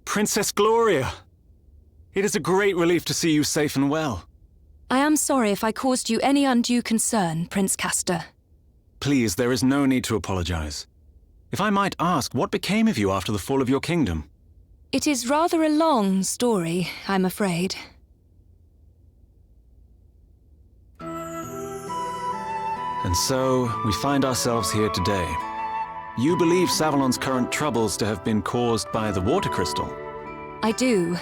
Princess Gloria! It is a great relief to see you safe and well. I am sorry if I caused you any undue concern, Prince Castor. Please, there is no need to apologize. If I might ask, what became of you after the fall of your kingdom? It is rather a long story, I'm afraid. And so, we find ourselves here today. You believe Savalon's current troubles to have been caused by the water crystal? I do,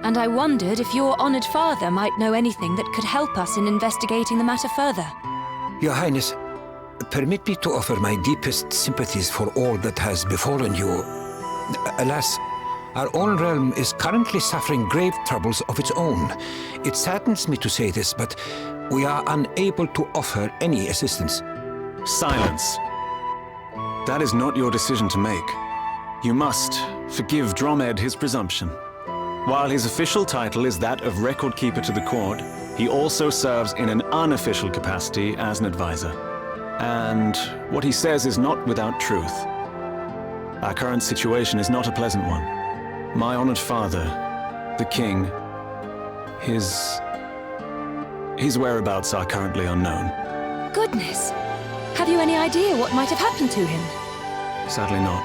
and I wondered if your honored father might know anything that could help us in investigating the matter further. Your Highness, permit me to offer my deepest sympathies for all that has befallen you. Alas, our own realm is currently suffering grave troubles of its own. It saddens me to say this, but we are unable to offer any assistance. Silence. That is not your decision to make. You must forgive Dromed his presumption. While his official title is that of Record Keeper to the court, he also serves in an unofficial capacity as an advisor. And what he says is not without truth. Our current situation is not a pleasant one. My honored father, the king, his whereabouts are currently unknown. Goodness! Have you any idea what might have happened to him? Sadly not.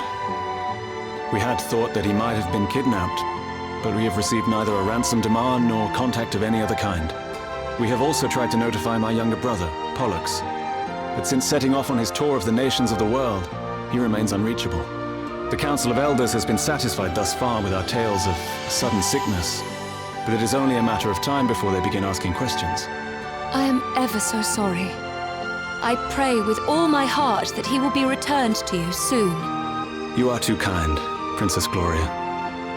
We had thought that he might have been kidnapped, but we have received neither a ransom demand nor contact of any other kind. We have also tried to notify my younger brother, Pollux, but since setting off on his tour of the nations of the world, he remains unreachable. The Council of Elders has been satisfied thus far with our tales of sudden sickness, but it is only a matter of time before they begin asking questions. I am ever so sorry. I pray with all my heart that he will be returned to you soon. You are too kind, Princess Gloria.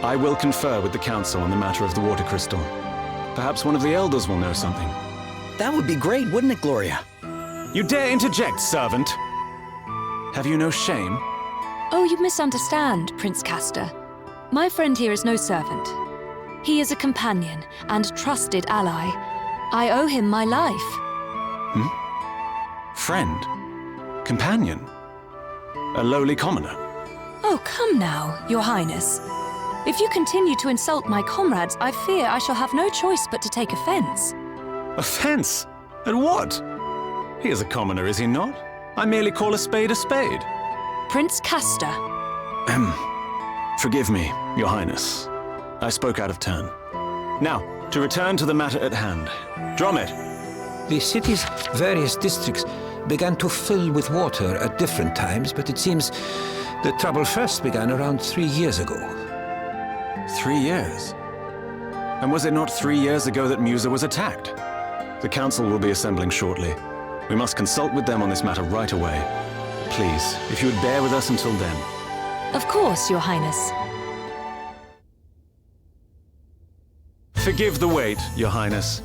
I will confer with the Council on the matter of the water crystal. Perhaps one of the Elders will know something. That would be great, wouldn't it, Gloria? You dare interject, servant! Have you no shame? Oh, you misunderstand, Prince Castor. My friend here is no servant. He is a companion and trusted ally. I owe him my life. Friend? Companion? A lowly commoner? Oh, come now, Your Highness. If you continue to insult my comrades, I fear I shall have no choice but to take offense. Offense? At what? He is a commoner, is he not? I merely call a spade a spade. Prince Castor. Forgive me, Your Highness. I spoke out of turn. Now, to return to the matter at hand. Dromed! The city's various districts began to fill with water at different times, but it seems the trouble first began around 3 years ago. 3 years? And was it not 3 years ago that Musa was attacked? The Council will be assembling shortly. We must consult with them on this matter right away. Please, if you would bear with us until then. Of course, Your Highness. Forgive the wait, Your Highness.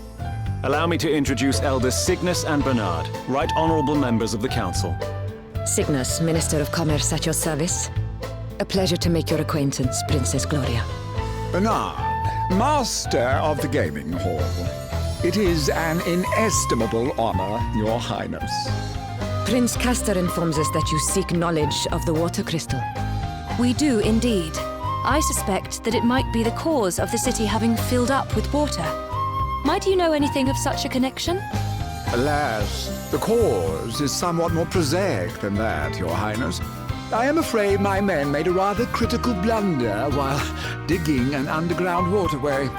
Allow me to introduce Elders Cygnus and Bernard, right honorable members of the Council. Cygnus, Minister of Commerce at your service. A pleasure to make your acquaintance, Princess Gloria. Bernard, Master of the Gaming Hall. It is an inestimable honor, Your Highness. Prince Castor informs us that you seek knowledge of the water crystal. We do indeed. I suspect that it might be the cause of the city having filled up with water. Might you know anything of such a connection? Alas, the cause is somewhat more prosaic than that, Your Highness. I am afraid my men made a rather critical blunder while digging an underground waterway.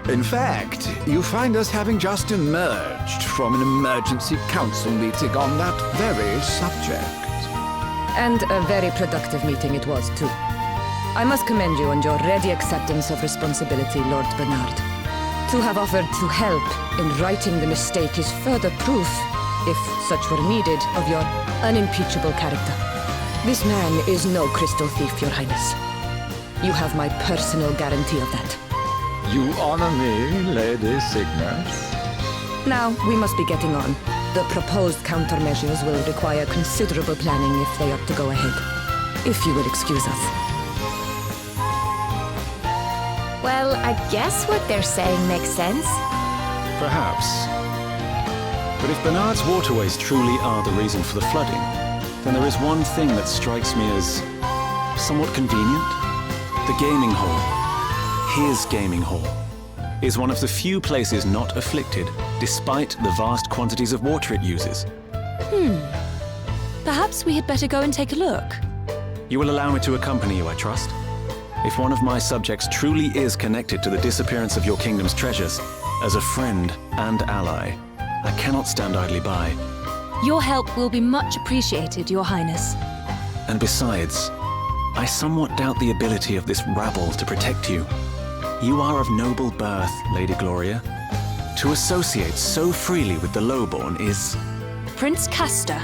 In fact, you find us having just emerged from an emergency council meeting on that very subject. And a very productive meeting it was, too. I must commend you on your ready acceptance of responsibility, Lord Bernard. To have offered to help in righting the mistake is further proof, if such were needed, of your unimpeachable character. This man is no crystal thief, Your Highness. You have my personal guarantee of that. You honor me, Lady Cygnus. Now, we must be getting on. The proposed countermeasures will require considerable planning if they are to go ahead. If you will excuse us. Well, I guess what they're saying makes sense. Perhaps. But if Bernard's waterways truly are the reason for the flooding, then there is one thing that strikes me as somewhat convenient. The gaming hall. his gaming hall, is one of the few places not afflicted, despite the vast quantities of water it uses. Perhaps we had better go and take a look. You will allow me to accompany you, I trust? If one of my subjects truly is connected to the disappearance of your kingdom's treasures, as a friend and ally, I cannot stand idly by. Your help will be much appreciated, Your Highness. And besides, I somewhat doubt the ability of this rabble to protect you. You are of noble birth, Lady Gloria. To associate so freely with the lowborn is... Prince Castor.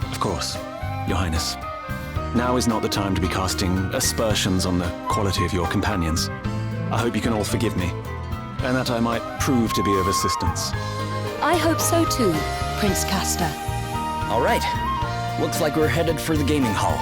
Of course, Your Highness. Now is not the time to be casting aspersions on the quality of your companions. I hope you can all forgive me, and that I might prove to be of assistance. I hope so too, Prince Castor. All right. Looks like we're headed for the gaming hall.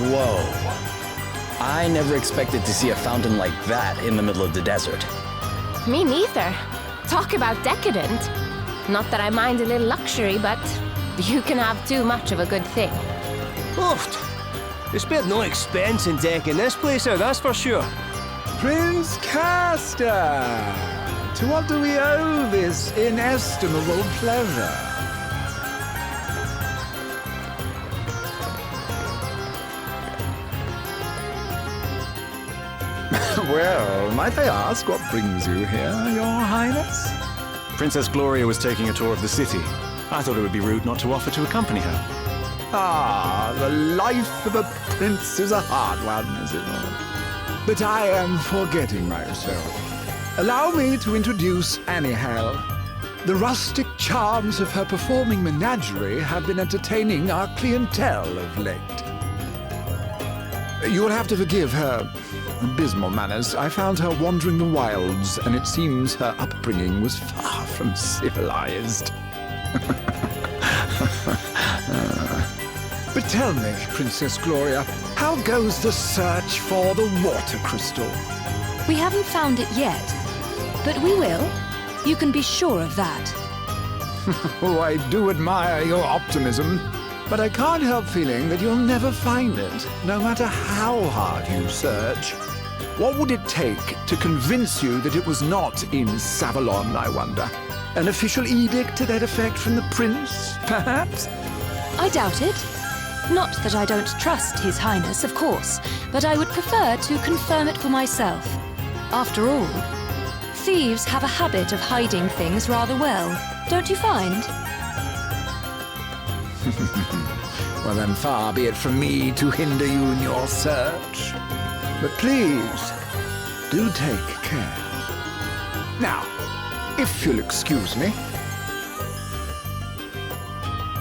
Whoa. I never expected to see a fountain like that in the middle of the desert. Me neither. Talk about decadent. Not that I mind a little luxury, but you can have too much of a good thing. Oh, there's been no expense in decking this place out, that's for sure. Prince Castor! To what do we owe this inestimable pleasure? Well, might I ask what brings you here, Your Highness? Princess Gloria was taking a tour of the city. I thought it would be rude not to offer to accompany her. Ah, the life of a prince is a hard one, is it not? But I am forgetting myself. Allow me to introduce Annie Hale. The rustic charms of her performing menagerie have been entertaining our clientele of late. You'll have to forgive her abysmal manners. I found her wandering the wilds, and it seems her upbringing was far from civilized. But tell me, Princess Gloria, how goes the search for the water crystal? We haven't found it yet, but we will. You can be sure of that. Oh, I do admire your optimism, but I can't help feeling that you'll never find it, no matter how hard you search. What would it take to convince you that it was not in Savalon, I wonder? An official edict to that effect from the prince, perhaps? I doubt it. Not that I don't trust His Highness, of course, but I would prefer to confirm it for myself. After all, thieves have a habit of hiding things rather well, don't you find? Well, then far be it from me to hinder you in your search. But please, do take care. Now, if you'll excuse me,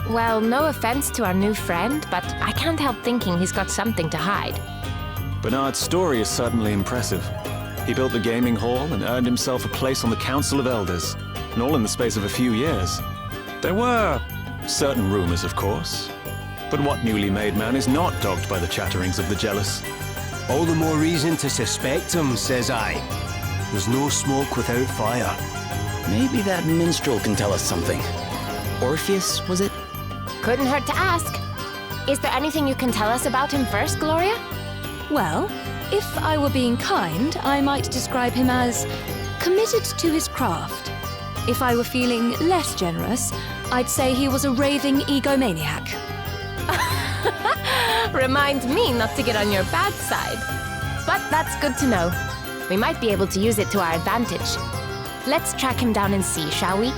Well, no offense to our new friend, but I can't help thinking he's got something to hide. Bernard's story is certainly impressive. He built the gaming hall and earned himself a place on the Council of Elders, and all in the space of a few years. There were certain rumors, of course, but what newly made man is not dogged by the chatterings of the jealous? All the more reason to suspect him, says I. There's no smoke without fire. Maybe that minstrel can tell us something. Orpheus, was it? Couldn't hurt to ask. Is there anything you can tell us about him first, Gloria? Well, if I were being kind, I might describe him as committed to his craft. If I were feeling less generous, I'd say he was a raving egomaniac. Remind me not to get on your bad side. But that's good to know. We might be able to use it to our advantage. Let's track him down and see, shall we?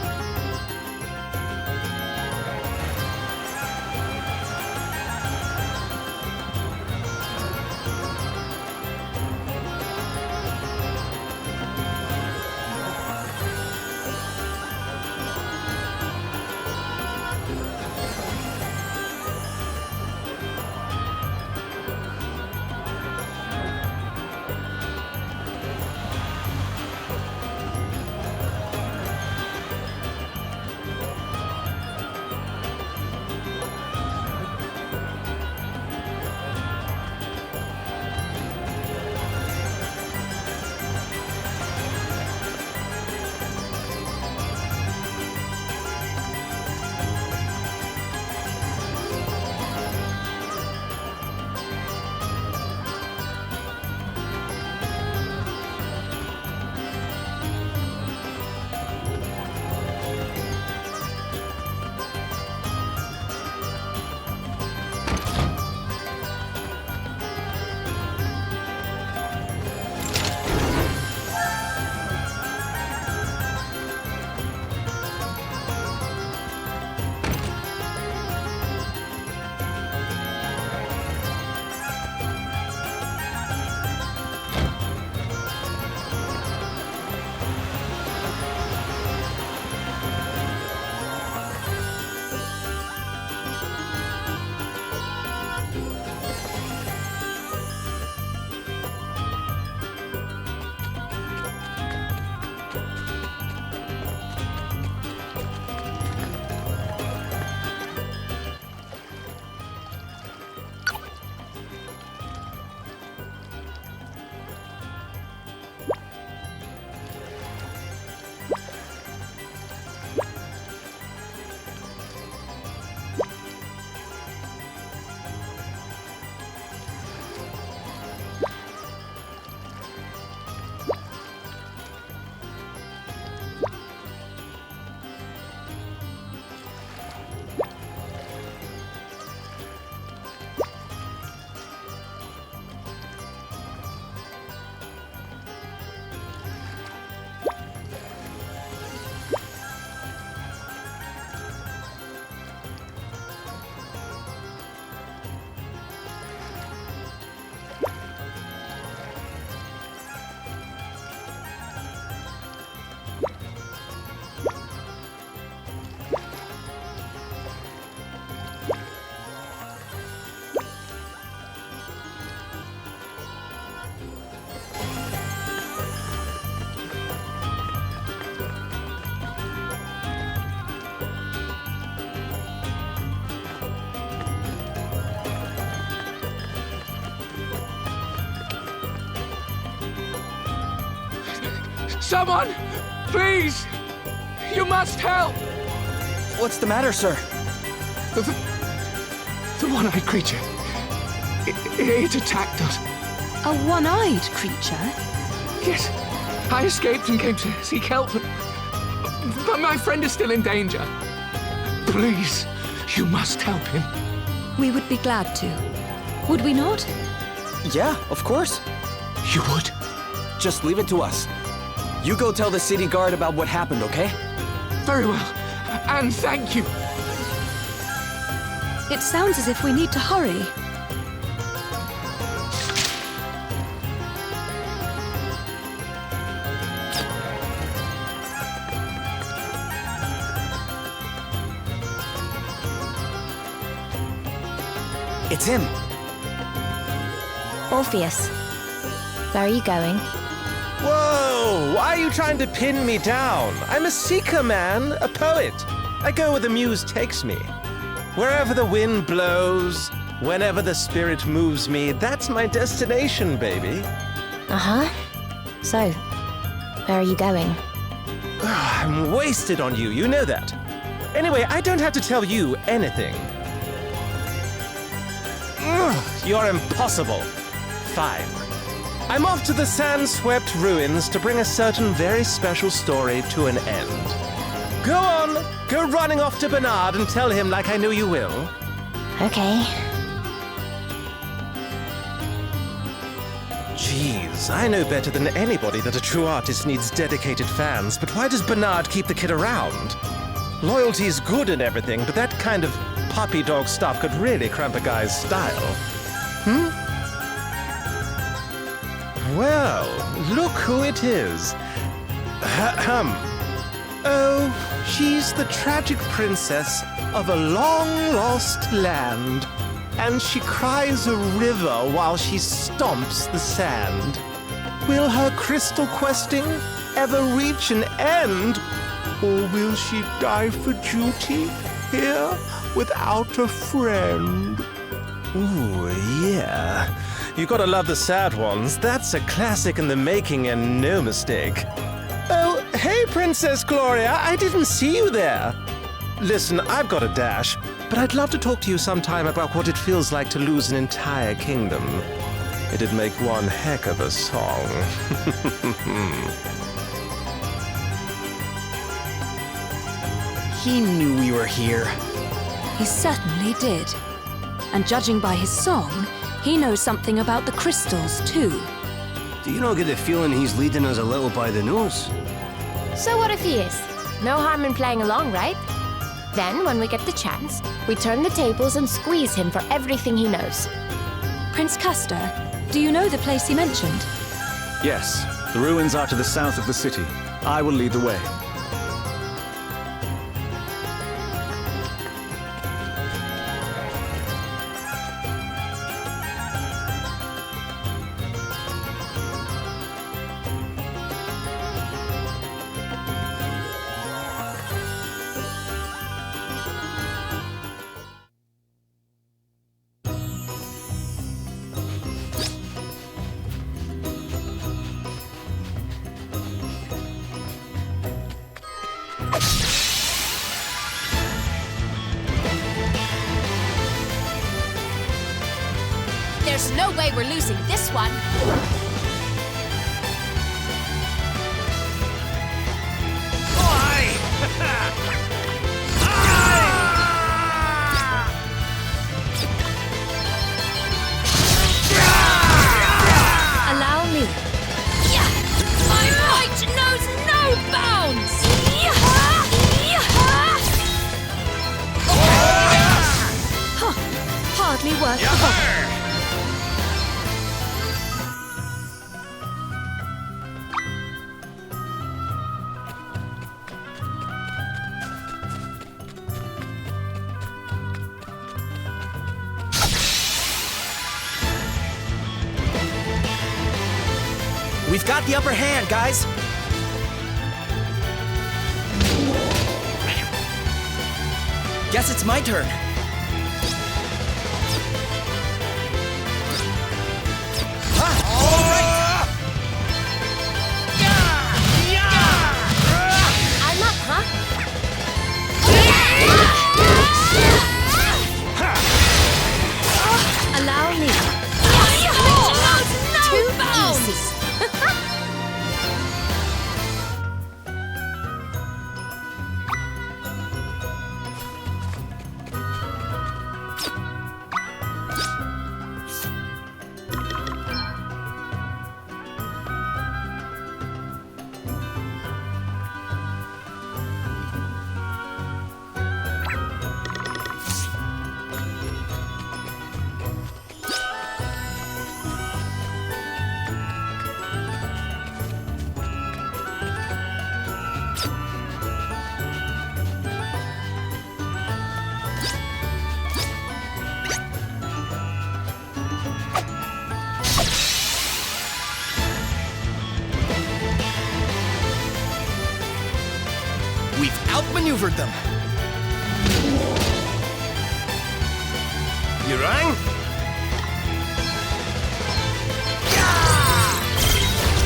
Someone! Please! You must help! What's the matter, sir? The one-eyed creature. It attacked us. A one-eyed creature? Yes. I escaped and came to seek help, but my friend is still in danger. Please, you must help him. We would be glad to. Would we not? Yeah, of course. You would? Just leave it to us. You go tell the city guard about what happened, okay? Very well. And thank you. It sounds as if we need to hurry. It's him. Orpheus, where are you going? Whoa! Why are you trying to pin me down? I'm a seeker, man, a poet. I go where the muse takes me. Wherever the wind blows, whenever the spirit moves me, that's my destination, baby. Uh-huh. So, where are you going? I'm wasted on you, you know that. Anyway, I don't have to tell you anything. You're impossible. Fine. I'm off to the sand-swept ruins to bring a certain very special story to an end. Go on, go running off to Bernard and tell him like I know you will. Okay. Jeez, I know better than anybody that a true artist needs dedicated fans, but why does Bernard keep the kid around? Loyalty's good and everything, but that kind of puppy dog stuff could really cramp a guy's style. Well, look who it is. Ahem. Oh, she's the tragic princess of a long-lost land, and she cries a river while she stomps the sand. Will her crystal questing ever reach an end, or will she die for duty here without a friend? Ooh, yeah. You gotta love the sad ones. That's a classic in the making and no mistake. Oh, hey, Princess Gloria, I didn't see you there. Listen, I've got a dash, but I'd love to talk to you sometime about what it feels like to lose an entire kingdom. It'd make one heck of a song. He knew we were here. He certainly did. And judging by his song, he knows something about the crystals, too. Do you not get the feeling he's leading us a little by the nose? So what if he is? No harm in playing along, right? Then, when we get the chance, we turn the tables and squeeze him for everything he knows. Prince Castor, do you know the place he mentioned? Yes, the ruins are to the south of the city. I will lead the way. There's no way we're losing this one. Allow me. My might knows no bounds! Hardly worth the bother. We've got the upper hand, guys. Guess it's my turn. All right. I'm up, huh? Allow me. Two bounds! We've outmaneuvered them. You rang?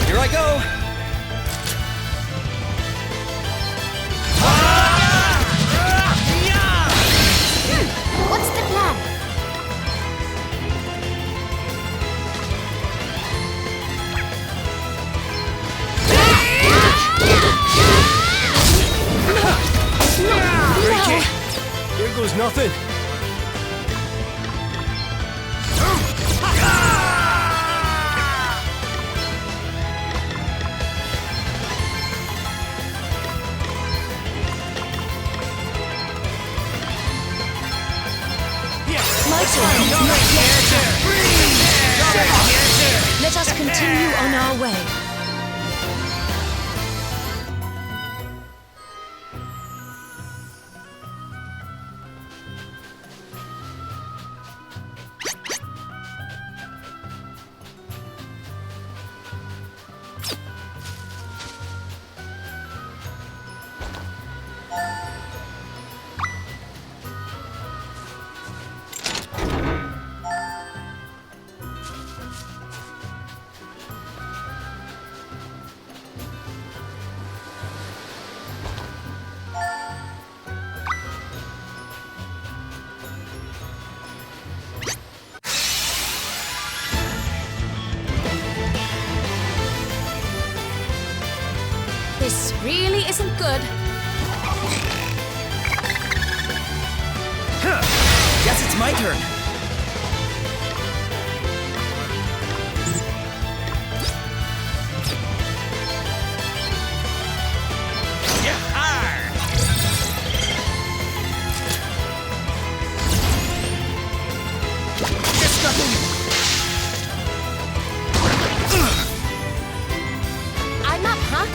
Here I go. What's the plan? Break it! Here goes nothing. My turn is not yet. Let us continue on our way. This really isn't good. Guess it's my turn. Guess nothing. I'm up, huh?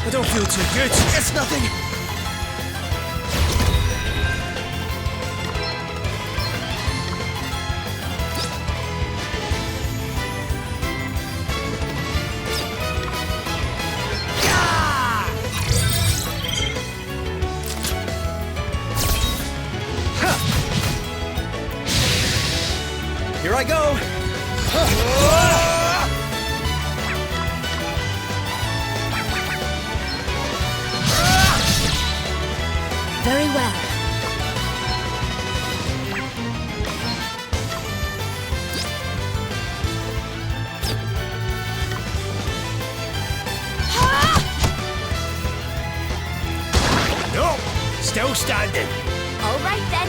I don't feel too good. Guess nothing. Here I go. Very well. No! Still standing. All right then.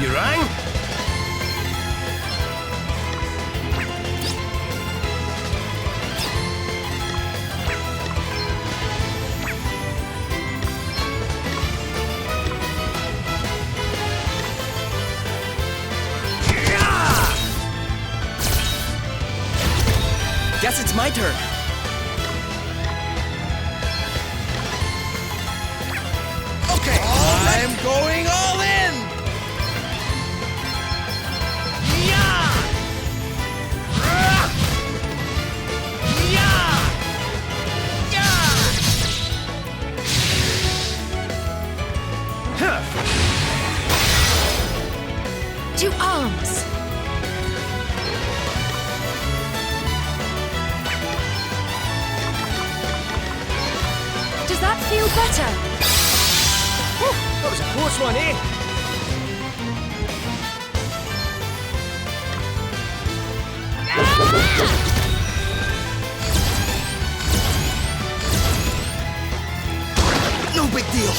You rang? Guess it's my turn. Okay, I'm going all in. To arms! Does that feel better? Whew, that was a close one, eh? No big deal.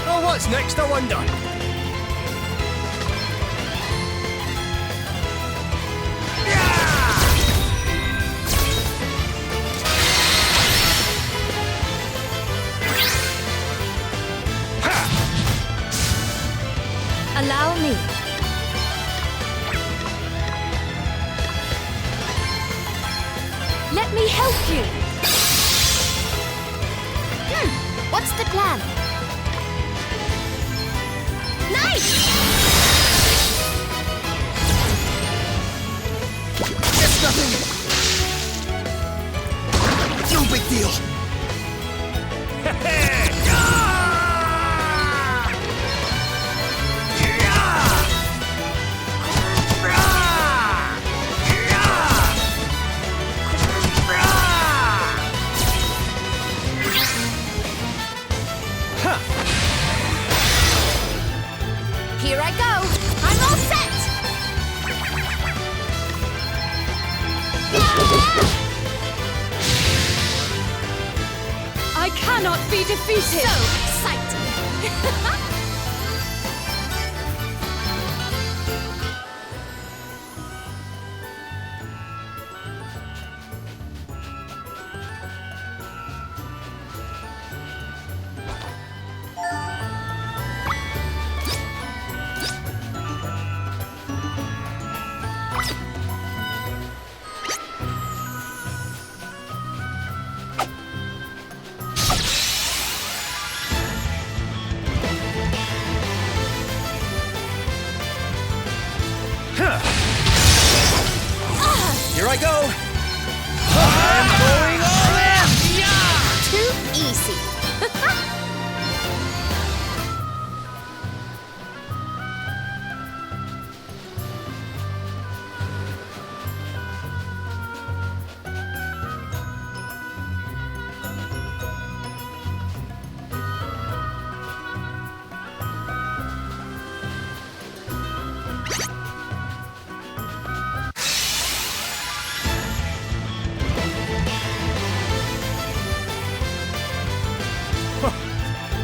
Oh, what's next, I wonder? Allow me. Let me help you. What's the plan? Nice! It's nothing! No big deal! Here I go! I'm all set! I cannot be defeated. So exciting! Here I go! I'm going all in! Too easy.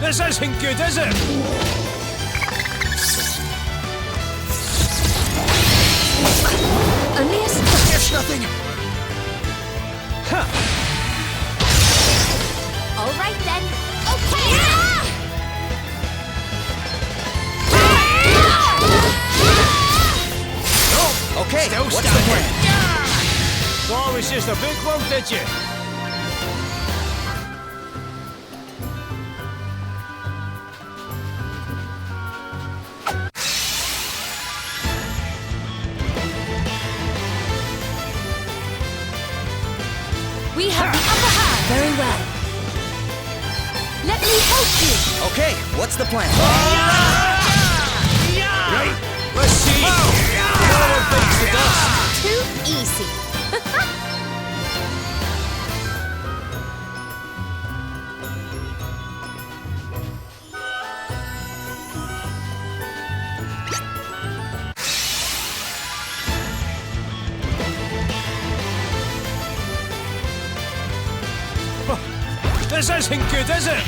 This isn't good, is it? Aeneas? It's nothing! All right then. Okay! Okay, what's the plan? Thought it was just a bookworm, did you? We have the upper hand. Very well. Let me help you. Okay, what's the plan? Right, let's see. No one bites the dust. Too easy. This isn't good, is it?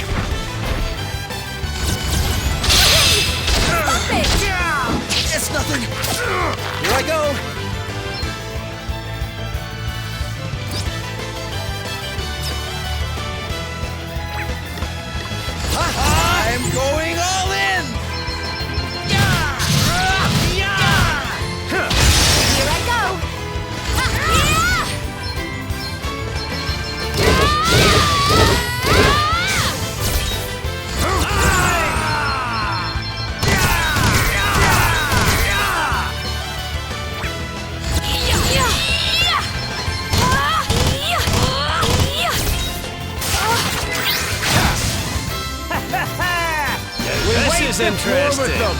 Stop it! It's nothing! Here I go! I'm going all in! Here I go! This is interesting.